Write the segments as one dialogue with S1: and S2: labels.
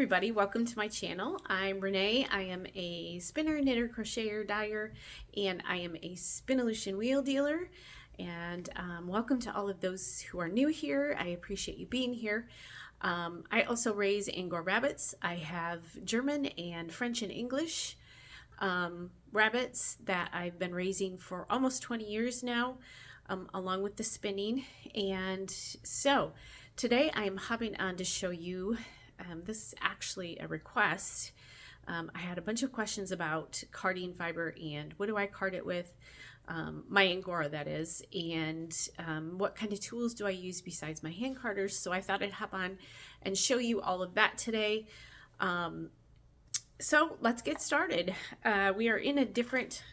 S1: everybody, welcome to my channel. I'm Renee. I am a spinner, knitter, crocheter, dyer, and I am a Spinolution wheel dealer. And welcome to all of those who are new here. I appreciate you being here. I also raise Angora rabbits. I have German and French and English rabbits that I've been raising for almost 20 years now, along with the spinning. And so today I am hopping on to show you, this is actually a request. I had a bunch of questions about carding fiber and what do I card it with, my Angora that is, and what kind of tools do I use besides my hand carders. So I thought I'd hop on and show you all of that today. So let's get started. We are in a different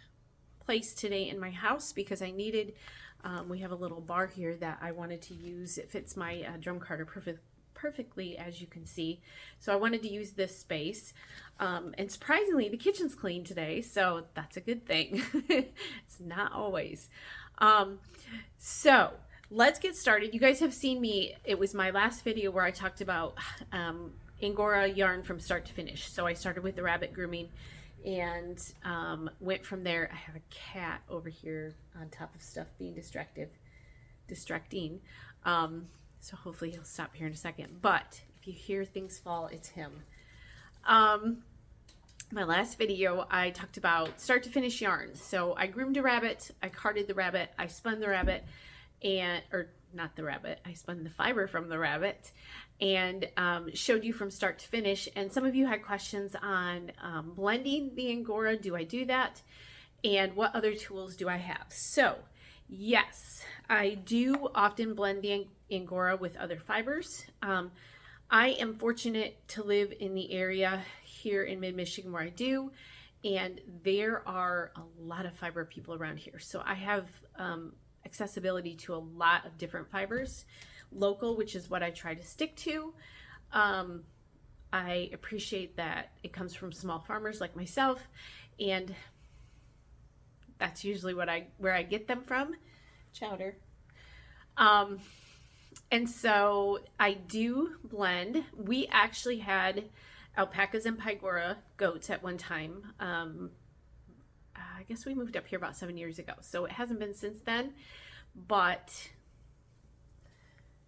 S1: place today in my house because I needed, we have a little bar here that I wanted to use. It fits my drum carder perfectly, as you can see. So I wanted to use this space. And surprisingly, the kitchen's clean today, so that's a good thing. It's not always. So let's get started. You guys have seen me. It was my last video where I talked about Angora yarn from start to finish. So I started with the rabbit grooming and went from there. I have a cat over here on top of stuff being distracting. So hopefully he'll stop here in a second. But if you hear things fall, it's him. My last video, I talked about start to finish yarns. So I groomed a rabbit, I carded the rabbit, I spun the rabbit, or not the rabbit, I spun the fiber from the rabbit, and showed you from start to finish. And some of you had questions on blending the Angora. Do I do that? And what other tools do I have? So yes, I do often blend the Angora with other fibers. I am fortunate to live in the area here in mid-Michigan where I do, and there are a lot of fiber people around here. So I have accessibility to a lot of different fibers, local, which is what I try to stick to. I appreciate that it comes from small farmers like myself, and that's usually where I get them from. Chowder. And so I do blend. We actually had alpacas and Pygora goats at one time. I guess we moved up here about 7 years ago, so it hasn't been since then. But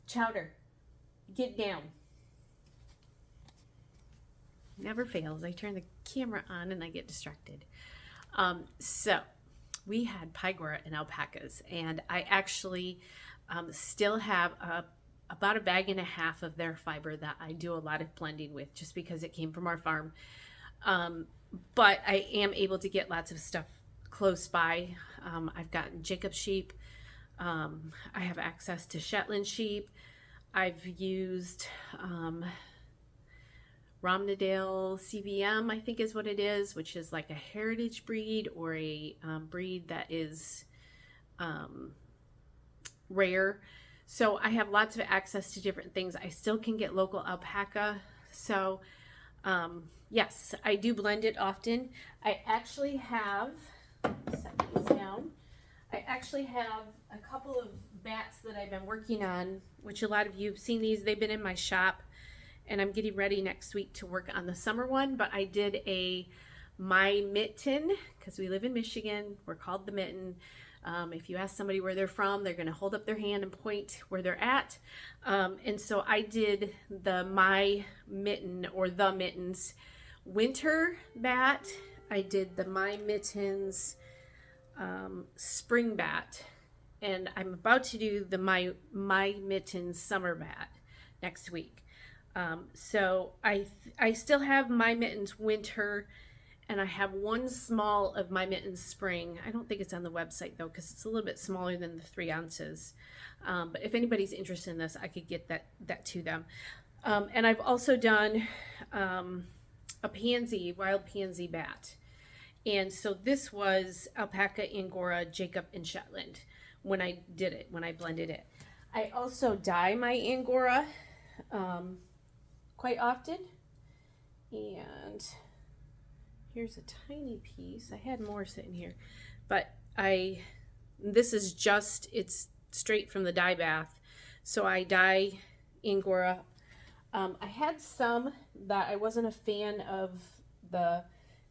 S1: Chowder, get down. Never fails. I turn the camera on and I get distracted. So we had Pygora and alpacas, and I actually still have about a bag and a half of their fiber that I do a lot of blending with, just because it came from our farm. But I am able to get lots of stuff close by. I've gotten Jacob sheep. I have access to Shetland sheep. I've used Romnedale CVM, I think is what it is, which is like a heritage breed or a breed that is rare. So I have lots of access to different things. I still can get local alpaca. So yes, I do blend it often. I actually have, set these down. I actually have a couple of bats that I've been working on, which a lot of you have seen these. They've been in my shop, and I'm getting ready next week to work on the summer one. But I did a My Mitten, because we live in Michigan. We're called the Mitten. If you ask somebody where they're from, they're going to hold up their hand and point where they're at. And so I did the My Mitten, or the Mittens winter bat. I did the My Mittens spring bat, and I'm about to do the My Mittens summer bat next week. So I still have My Mittens winter, and I have one small of My Mittens spring. I don't think it's on the website though, because it's a little bit smaller than the 3 ounces. But if anybody's interested in this, I could get that to them. And I've also done a pansy, wild pansy bat. And so this was alpaca, Angora, Jacob, and Shetland when I did it, when I blended it. I also dye my Angora quite often. And here's a tiny piece. I had more sitting here, but this is just, it's straight from the dye bath. So I dye Angora I had some that I wasn't a fan of the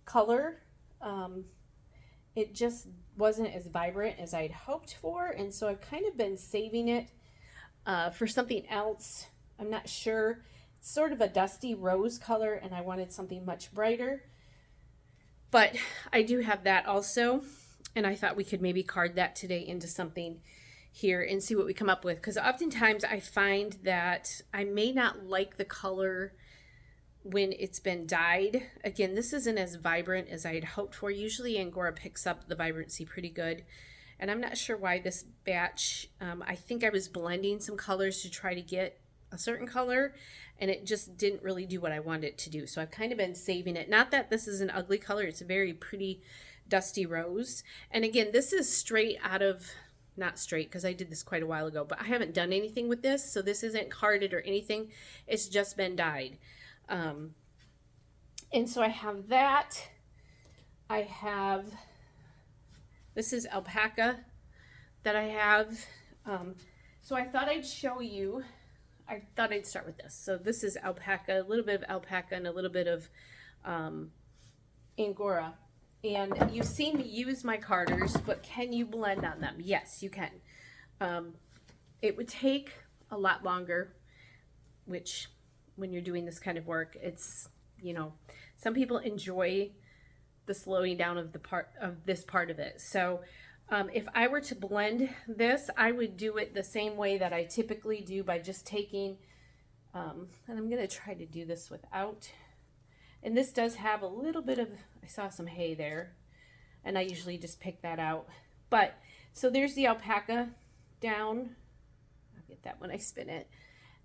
S1: color. It just wasn't as vibrant as I'd hoped for, and so I've kind of been saving it for something else. I'm not sure. It's sort of a dusty rose color, and I wanted something much brighter. But I do have that also, and I thought we could maybe card that today into something here and see what we come up with, because oftentimes I find that I may not like the color when it's been dyed. Again, this isn't as vibrant as I had hoped for. Usually Angora picks up the vibrancy pretty good, and I'm not sure why this batch, I think I was blending some colors to try to get a certain color, and it just didn't really do what I wanted it to do. So I've kind of been saving it. Not that this is an ugly color, it's a very pretty dusty rose. And again, this is straight out of, not straight because I did this quite a while ago, but I haven't done anything with this, so this isn't carded or anything. It's just been dyed. And so I have that. I have, this is alpaca that I have. So I thought I'd show you, I thought I'd start with this. So this is alpaca, a little bit of alpaca and a little bit of Angora. And you've seen me use my carders, but can you blend on them? Yes, you can. It would take a lot longer, which when you're doing this kind of work, it's, you know, some people enjoy the slowing down of this part of it. So if I were to blend this, I would do it the same way that I typically do, by just taking, and I'm going to try to do this without, and this does have a little bit of, I saw some hay there, and I usually just pick that out. But, so there's the alpaca down. I'll get that when I spin it.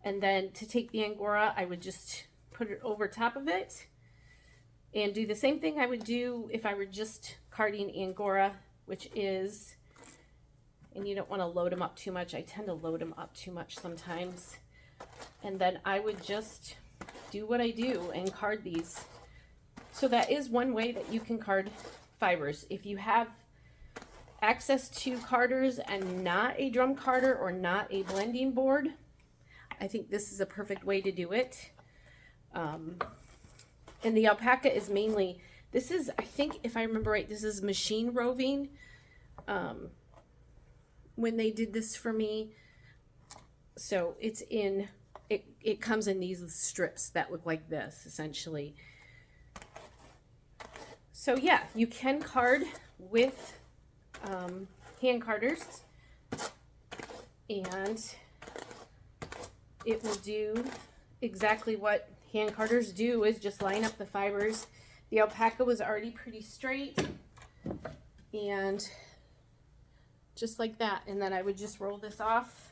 S1: And then to take the Angora, I would just put it over top of it and do the same thing I would do if I were just carding Angora, which is, and you don't want to load them up too much. I tend to load them up too much sometimes. And then I would just do what I do and card these. So that is one way that you can card fibers. If you have access to carders and not a drum carder or not a blending board, I think this is a perfect way to do it. And the alpaca is mainly, this is, I think if I remember right, this is machine roving. When they did this for me, so it's in, it comes in these strips that look like this, essentially. So yeah, you can card with hand carders, and it will do exactly what hand carders do, is just line up the fibers. The alpaca was already pretty straight, and just like that. And then I would just roll this off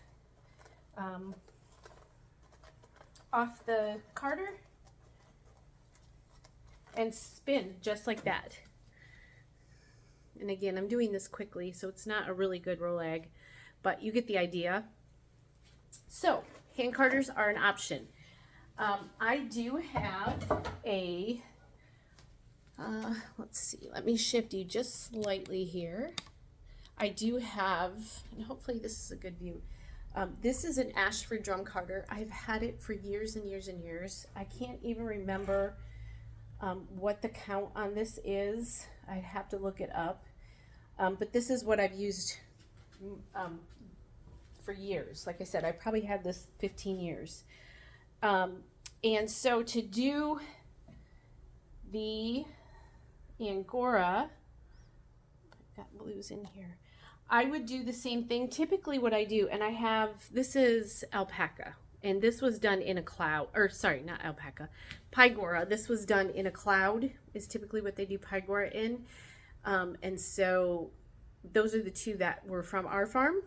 S1: the carder and spin just like that. And again, I'm doing this quickly, so it's not a really good roll ag, but you get the idea. So hand carders are an option. I do have a, let's see, let me shift you just slightly here. I do have, and hopefully this is a good view. This is an Ashford drum carder. I've had it for years and years and years. I can't even remember what the count on this is. I'd have to look it up. But this is what I've used for years. Like I said, I probably had this 15 years. And so to do the Angora, I've got blues in here, I would do the same thing. Typically what I do, and I have, this is alpaca, and this was done in a cloud, or sorry, not alpaca, Pygora. This was done in a cloud, is typically what they do Pygora in. And so those are the two that were from our farm.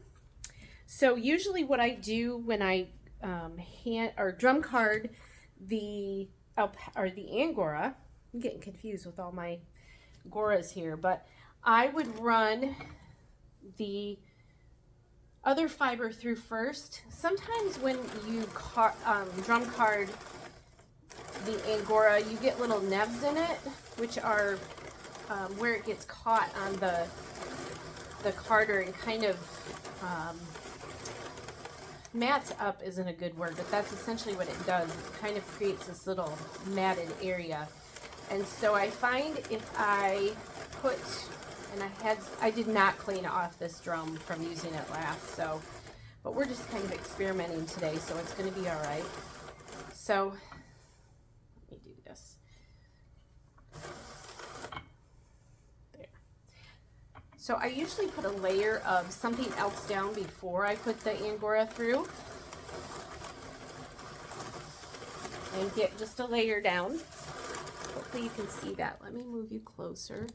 S1: So usually what I do when I hand or drum card the Angora, I'm getting confused with all my Goras here, but I would run the other fiber through first. Sometimes when you drum card the Angora, you get little nebs in it, which are where it gets caught on the carder and kind of mats up isn't a good word, but that's essentially what it does. It kind of creates this little matted area. And so I find if I put, and I did not clean off this drum from using it last, so, but we're just kind of experimenting today, so it's going to be all right. So let me do this. There. So I usually put a layer of something else down before I put the Angora through, and get just a layer down. Hopefully you can see that. Let me move you closer.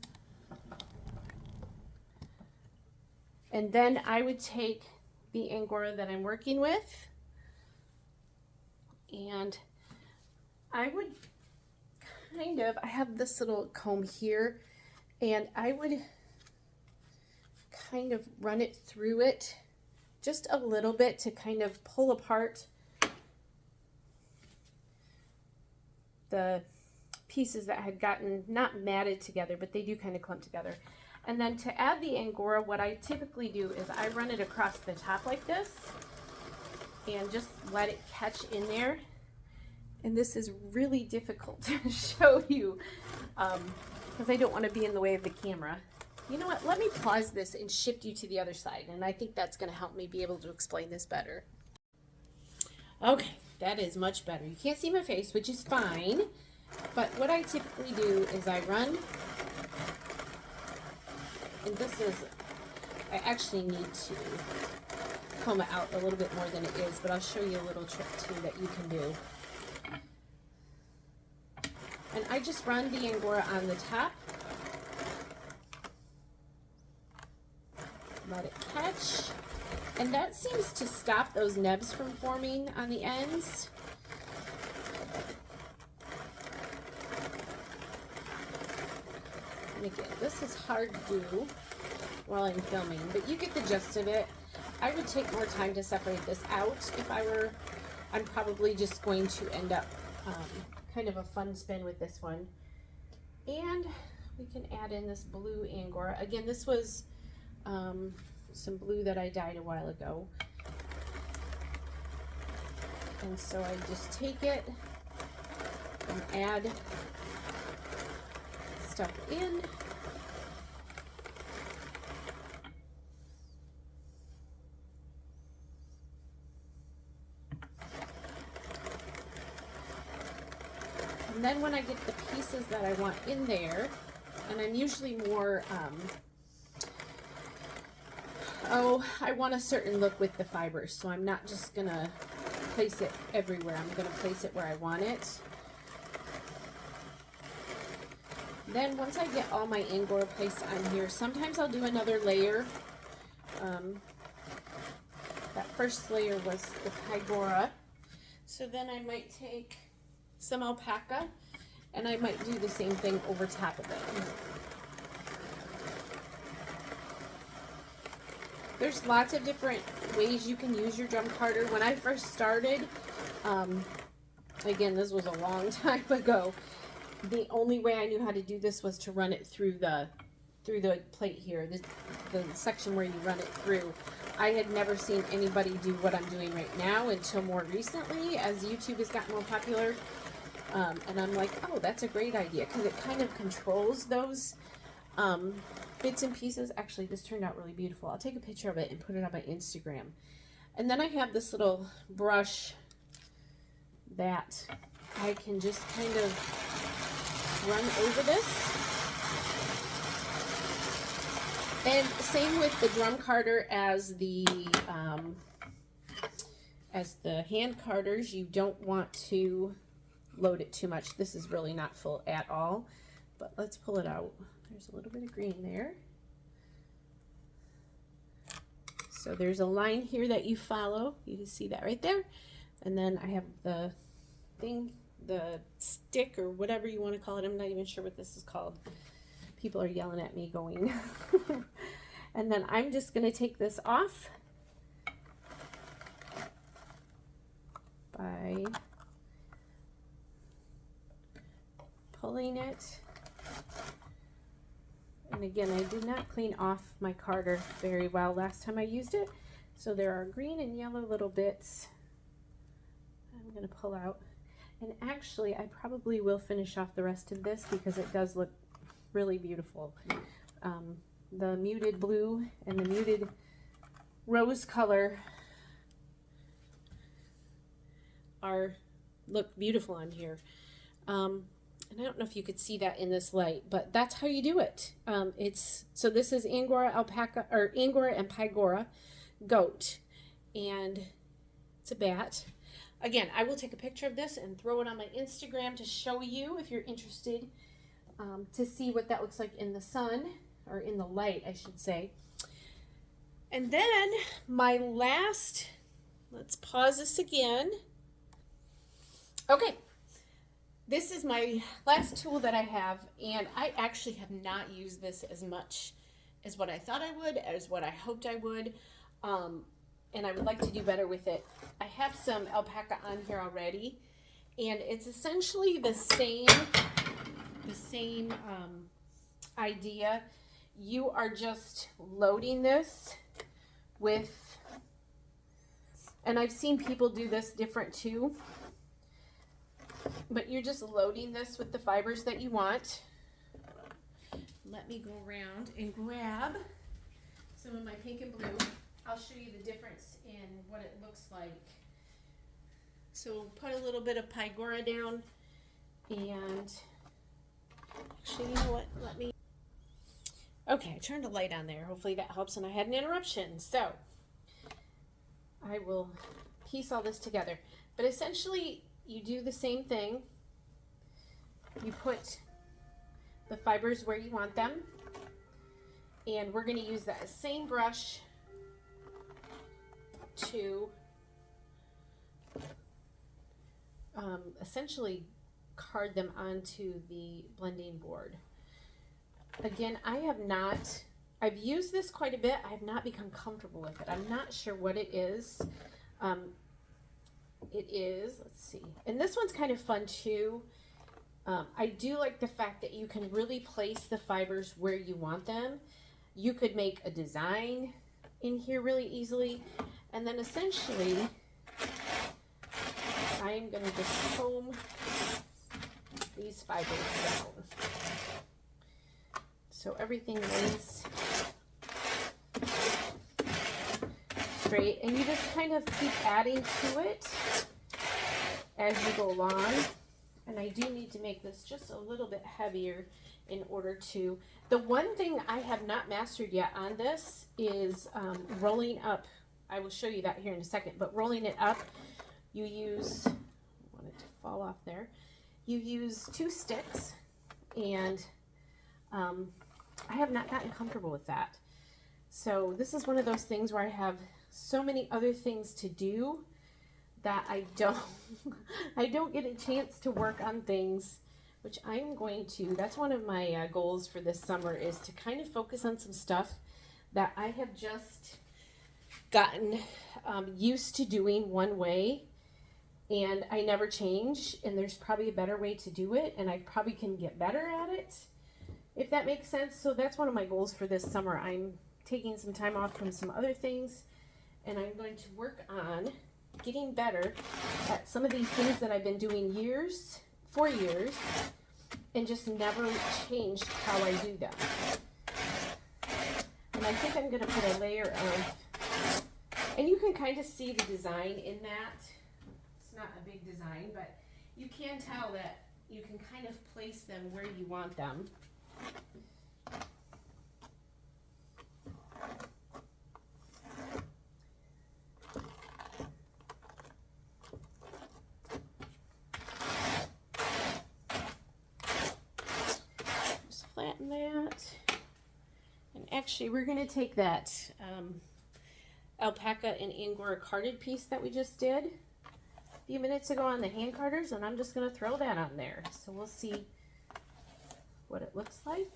S1: And then I would take the Angora that I'm working with, and I would I have this little comb here, and I would kind of run it through it just a little bit to kind of pull apart the pieces that had gotten not matted together, but they do kind of clump together. And then to add the Angora, what I typically do is I run it across the top like this and just let it catch in there. And this is really difficult to show you because I don't want to be in the way of the camera. You know what? Let me pause this and shift you to the other side, and I think that's going to help me be able to explain this better. Okay, that is much better. You can't see my face, which is fine. But what I typically do is I run, and I actually need to comb it out a little bit more than it is, but I'll show you a little trick too that you can do. And I just run the Angora on the top, let it catch, and that seems to stop those nebs from forming on the ends. And again, this is hard to do while I'm filming, but you get the gist of it. I would take more time to separate this out if I were. I'm probably just going to end up kind of a fun spin with this one. And we can add in this blue Angora. Again, this was some blue that I dyed a while ago. And so I just take it and add stuff in. And then when I get the pieces that I want in there, and I'm usually more, I want a certain look with the fibers, so I'm not just gonna place it everywhere. I'm gonna place it where I want it. Then once I get all my Angora placed on here, sometimes I'll do another layer. That first layer was the Angora. So then I might take some alpaca and I might do the same thing over top of it. There's lots of different ways you can use your drum carder. When I first started, again, this was a long time ago, the only way I knew how to do this was to run it through the plate here, the section where you run it through. I had never seen anybody do what I'm doing right now until more recently, as YouTube has gotten more popular. And I'm like, oh, that's a great idea, because it kind of controls those bits and pieces. Actually, this turned out really beautiful. I'll take a picture of it and put it on my Instagram. And then I have this little brush that I can just kind of run over this. And same with the drum carder as the hand carders. You don't want to load it too much. This is really not full at all, but let's pull it out. There's a little bit of green there. So there's a line here that you follow. You can see that right there. And then I have the thing, the stick or whatever you want to call it. I'm not even sure what this is called. People are yelling at me going. And then I'm just going to take this off by pulling it. And again, I did not clean off my carder very well last time I used it, So there are green and yellow little bits I'm going to pull out. And actually, I probably will finish off the rest of this because it does look really beautiful. The muted blue and the muted rose color look beautiful on here. And I don't know if you could see that in this light, but that's how you do it. So this is Angora alpaca, or Angora and Pygora goat, and it's a bat. Again, I will take a picture of this and throw it on my Instagram to show you if you're interested to see what that looks like in the sun, or in the light, I should say. And then my last, let's pause this again. Okay, this is my last tool that I have, and I actually have not used this as much as what I thought I would, as what I hoped I would, and I would like to do better with it. I have some alpaca on here already, and it's essentially the same idea. You are just loading this with, and I've seen people do this different too, but you're just loading this with the fibers that you want. Let me go around and grab some of my pink and blue. I'll show you the difference in what it looks like. So put a little bit of Pygora down, and actually, you know what, let me, okay, I turned the light on there. Hopefully that helps, and I had an interruption. So I will piece all this together. But essentially, you do the same thing. You put the fibers where you want them, and we're going to use that same brush to essentially card them onto the blending board. Again, I've used this quite a bit. I have not become comfortable with it. I'm not sure what it is. It is, let's see, and this one's kind of fun too. I do like the fact that you can really place the fibers where you want them. You could make a design in here really easily, and then essentially I'm going to just comb these fibers down so everything lays straight, and you just kind of keep adding to it as you go along. And I do need to make this just a little bit heavier in order to, the one thing I have not mastered yet on this is rolling up. I will show you that here in a second, but rolling it up, you use, I want it to fall off there, you use 2 sticks, and I have not gotten comfortable with that. So this is one of those things where I have so many other things to do that I don't get a chance to work on things, which I'm going to. That's one of my goals for this summer, is to kind of focus on some stuff that I have just gotten used to doing one way, and I never change, and there's probably a better way to do it, and I probably can get better at it, if that makes sense. So that's one of my goals for this summer. I'm taking some time off from some other things, and I'm going to work on getting better at some of these things that I've been doing for years, and just never changed how I do them. And I think I'm going to put a layer of, and you can kind of see the design in that. It's not a big design, but you can tell that you can kind of place them where you want them. Just flatten that. And actually, we're going to take that alpaca and Angora carded piece that we just did a few minutes ago on the hand carders, and I'm just going to throw that on there. So we'll see what it looks like.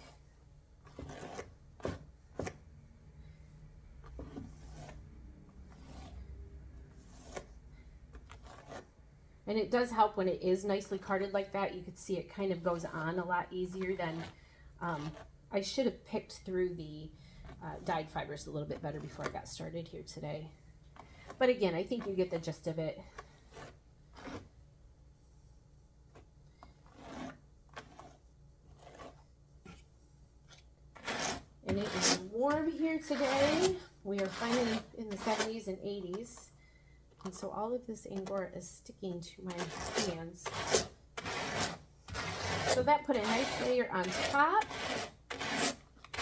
S1: And it does help when it is nicely carded like that. You can see it kind of goes on a lot easier than, I should have picked through the dyed fibers a little bit better before I got started here today. But again, I think you get the gist of it. And it is warm here today. We are finally in the 70s and 80s. And so all of this Angora is sticking to my hands. So that put a nice layer on top.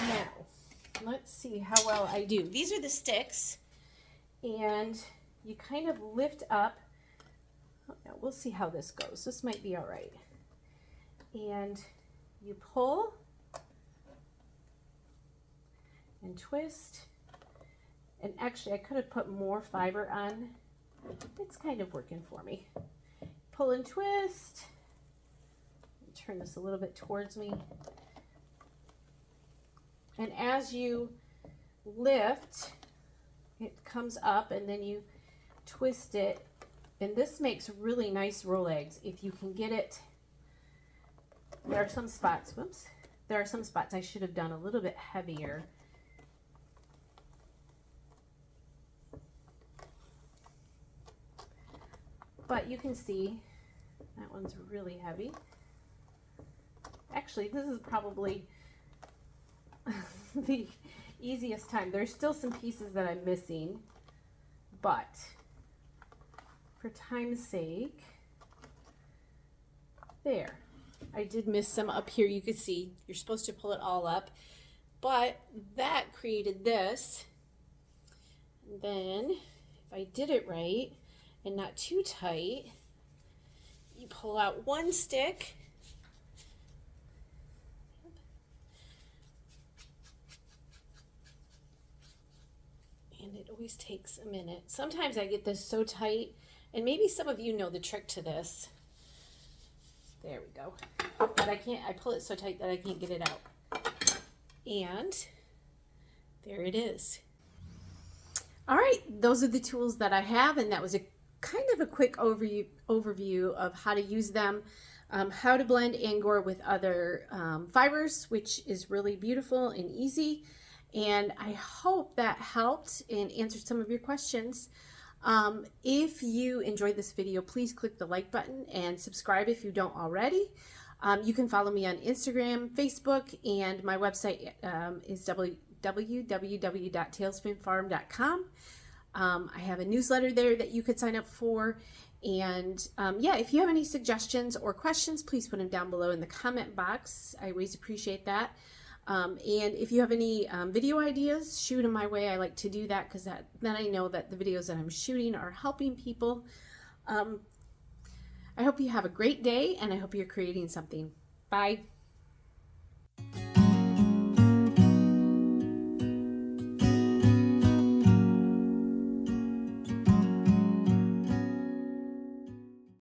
S1: Now, let's see how well I do. These are the sticks. And you kind of lift up. Now we'll see how this goes. This might be all right. And you pull and twist. And actually, I could have put more fiber on. It's kind of working for me. Pull and twist. Turn this a little bit towards me. And as you lift, it comes up and then you twist it. And this makes really nice roll eggs if you can get it. There are some spots, whoops. There are some spots I should have done a little bit heavier. But you can see that one's really heavy. Actually, this is probably the easiest time. There's still some pieces that I'm missing, but for time's sake, there. I did miss some up here. You can see you're supposed to pull it all up, but that created this. And then if I did it right and not too tight, you pull out one stick. And it always takes a minute. Sometimes I get this so tight, and maybe some of you know the trick to this. There we go. But I pull it so tight that I can't get it out. And there it is. All right, those are the tools that I have, and that was a kind of a quick overview of how to use them, how to blend Angora with other fibers, which is really beautiful and easy. And I hope that helped and answered some of your questions. If you enjoyed this video, please click the like button and subscribe if you don't already. You can follow me on Instagram, Facebook, and my website is www.tailspinfarm.com. I have a newsletter there that you could sign up for. And yeah, if you have any suggestions or questions, please put them down below in the comment box. I always appreciate that. And if you have any video ideas, shoot them my way. I like to do that because then I know that the videos that I'm shooting are helping people. I hope you have a great day, and I hope you're creating something. Bye.